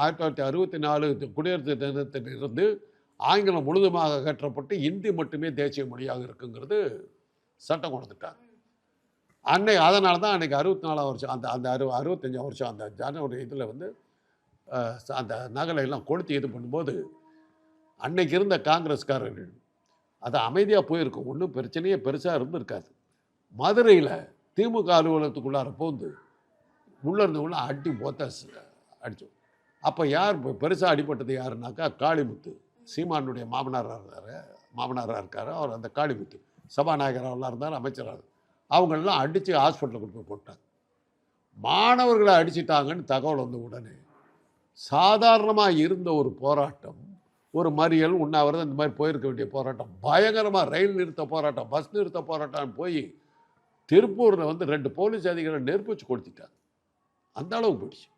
1964 குடியரசு தினத்திலிருந்து ஆங்கிலம் முழுதுமாக அகற்றப்பட்டு இந்தி மட்டுமே தேசிய மொழியாக இருக்குங்கிறது சட்டம் கொடுத்துட்டாங்க. அதனால தான் அன்றைக்கி 64ஆம் வருஷம் அந்த 65ஆம் வருஷம் அந்த ஜனவரி இதில் வந்து அந்த நகலை எல்லாம் கொளுத்தி இது பண்ணும்போது அன்னைக்கு இருந்த காங்கிரஸ்காரர்கள் அது அமைதியாக போயிருக்கும், ஒன்றும் பிரச்சனையே பெருசாக இருந்திருக்காது. மதுரையில் திமுக அலுவலகத்துக்குள்ளார போந்து உள்ளே இருந்தவங்கள அடி போத்த அடித்தோம். அப்போ யார் பெருசாக அடிப்பட்டது யாருன்னாக்கா காளிமுத்து, சீமானுடைய மாமனாராக இருக்கார். அவர் அந்த காளிமுத்து சபாநாயகராக இருந்தார், அமைச்சராக. அவங்களெல்லாம் அடித்து ஹாஸ்பிட்டலில் கொண்டு போய் போட்டாங்க. மாணவர்களை அடிச்சிட்டாங்கன்னு தகவல் வந்த உடனே சாதாரணமாக இருந்த ஒரு போராட்டம், ஒரு மறியல், உண்ணாவிரதம், இந்த மாதிரி போயிருக்க வேண்டிய போராட்டம் பயங்கரமாக ரயில் நிறுத்த போராட்டம், பஸ் நிறுத்த போராட்டம் போய் திருப்பூரில் வந்து 2 போலீஸ் அதிகாரிகள் நெருப்பிச்சு கொடுத்துட்டாங்க. அந்த அளவுக்கு போயிடுச்சு.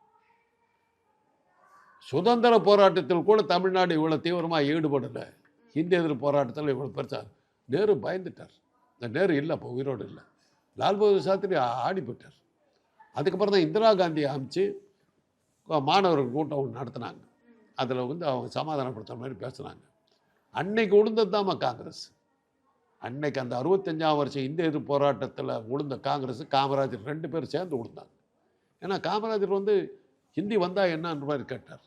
சுதந்திர போராட்டத்தில் கூட தமிழ்நாடு இவ்வளோ தீவிரமாக ஈடுபடலை. இந்திய எதிர்ப்பு போராட்டத்தில் இவ்வளோ பெருசாக நேரு பயந்துட்டார். இந்த நேரு இல்லை, இப்போ உயிரோடு இல்லை. லால் பகதூர் சாஸ்திரி ஆடி போயிட்டார். அதுக்கப்புறம் தான் இந்திரா காந்தியை அமைச்சு மாணவர்கள் கூட்டம் ஒன்று நடத்தினாங்க. அதில் வந்து அவங்க சமாதானப்படுத்துகிற மாதிரி பேசுனாங்க. அன்னைக்கு உளுந்தது தாம்மா காங்கிரஸ். அன்னைக்கு அந்த 65ஆம் வருஷம் இந்திய எதிர்ப்பு போராட்டத்தில் உளுந்த காங்கிரஸ், காமராஜர் 2 பேரும் சேர்ந்து உளுந்தாங்க. ஏன்னா காமராஜர் வந்து ஹிந்தி வந்தால் என்னன்ற மாதிரி கேட்டார்.